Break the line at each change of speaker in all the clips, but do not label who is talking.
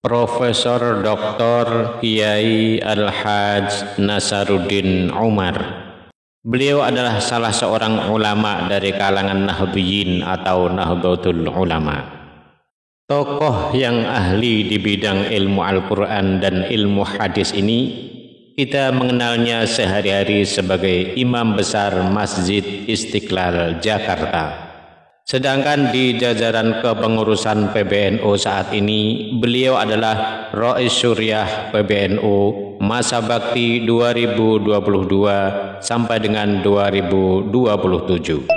Profesor Dr. Kiai Al-Hajj Nasaruddin Umar. Beliau adalah salah seorang ulama dari kalangan Nahdliyin atau Nahdlatul Ulama. Tokoh yang ahli di bidang ilmu Al-Quran dan ilmu hadis ini, kita mengenalnya sehari-hari sebagai Imam Besar Masjid Istiqlal Jakarta. Sedangkan di jajaran kepengurusan PBNU saat ini, beliau adalah Rais Syuriah PBNU masa bakti 2022 sampai dengan 2027.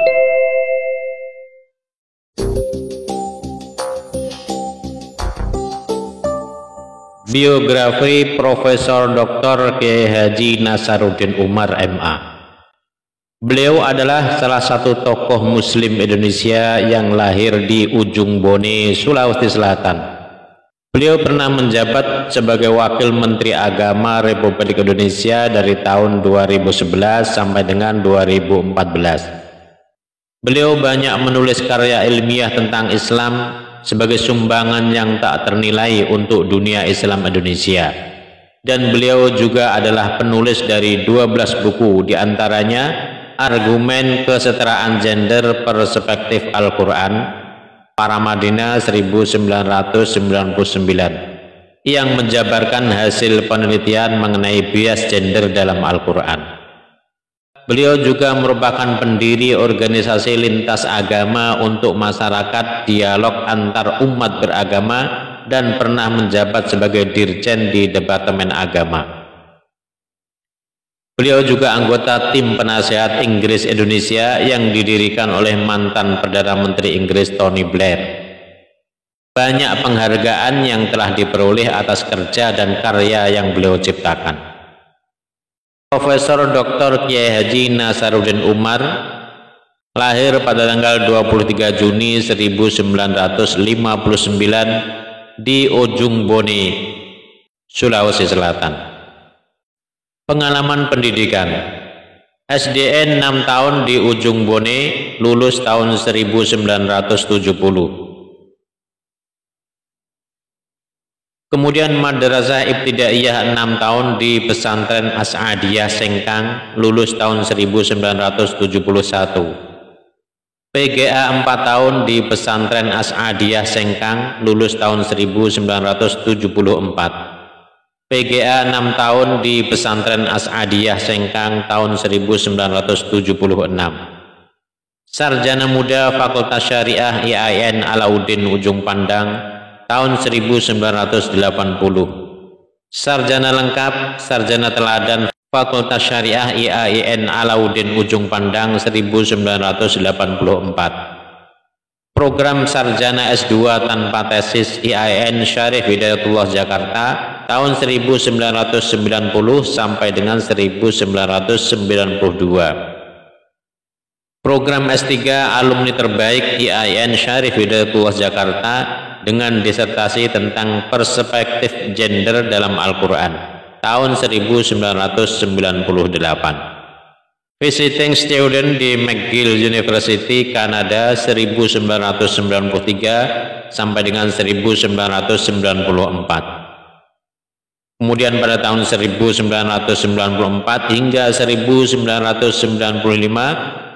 Biografi Profesor Dr. Kiai Haji Nasaruddin Umar MA. Beliau adalah salah satu tokoh Muslim Indonesia yang lahir di Ujung Bone, Sulawesi Selatan. Beliau pernah menjabat sebagai Wakil Menteri Agama Republik Indonesia dari tahun 2011 sampai dengan 2014. Beliau banyak menulis karya ilmiah tentang Islam sebagai sumbangan yang tak ternilai untuk dunia Islam Indonesia. Dan beliau juga adalah penulis dari 12 buku, diantaranya Argumen Kesetaraan Gender Perspektif Al-Quran, Paramadina 1999, yang menjabarkan hasil penelitian mengenai bias gender dalam Al-Quran. Beliau juga merupakan pendiri organisasi lintas agama untuk masyarakat dialog antar umat beragama dan pernah menjabat sebagai Dirjen di Departemen Agama. Beliau juga anggota tim penasehat Inggris Indonesia yang didirikan oleh mantan Perdana Menteri Inggris Tony Blair. Banyak penghargaan yang telah diperoleh atas kerja dan karya yang beliau ciptakan. Profesor Dr. Kiai Haji Nasaruddin Umar lahir pada tanggal 23 Juni 1959 di Ujung Bone, Sulawesi Selatan. Pengalaman pendidikan: SDN 6 tahun di Ujung Bone, lulus tahun 1970. Kemudian Madrasah Ibtidaiyah 6 tahun di Pesantren As'adiyah Sengkang, lulus tahun 1971. PGA 4 tahun di Pesantren As'adiyah Sengkang, lulus tahun 1974. PGA 6 tahun di Pesantren As'adiyah Sengkang tahun 1976. Sarjana Muda Fakultas Syariah IAIN Alauddin Ujung Pandang tahun 1980. Sarjana Lengkap Sarjana Teladan Fakultas Syariah IAIN Alauddin Ujung Pandang 1984. Program Sarjana S2 tanpa tesis IAIN Syarif Hidayatullah Jakarta tahun 1990 sampai dengan 1992. Program S3 Alumni Terbaik IAIN Syarif Hidayatullah Jakarta dengan disertasi tentang perspektif gender dalam Al-Quran tahun 1998. Visiting Student di McGill University, Kanada 1993 sampai dengan 1994. Kemudian pada tahun 1994 hingga 1995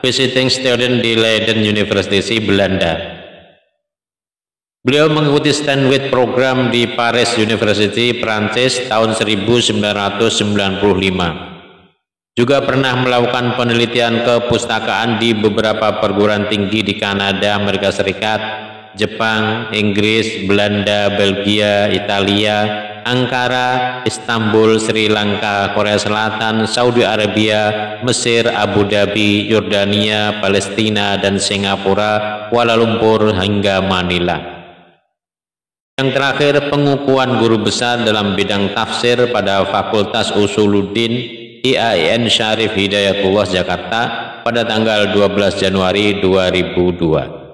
Visiting Student di Leiden University, Belanda. Beliau mengikuti Stanwith Program di Paris University, Prancis tahun 1995. Juga pernah melakukan penelitian kepustakaan di beberapa perguruan tinggi di Kanada, Amerika Serikat, Jepang, Inggris, Belanda, Belgia, Italia, Ankara, Istanbul, Sri Lanka, Korea Selatan, Saudi Arabia, Mesir, Abu Dhabi, Yordania, Palestina, dan Singapura, Kuala Lumpur, hingga Manila. Yang terakhir, pengukuhan guru besar dalam bidang tafsir pada Fakultas Usuluddin IAIN Syarif Hidayatullah Jakarta pada tanggal 12 Januari 2002.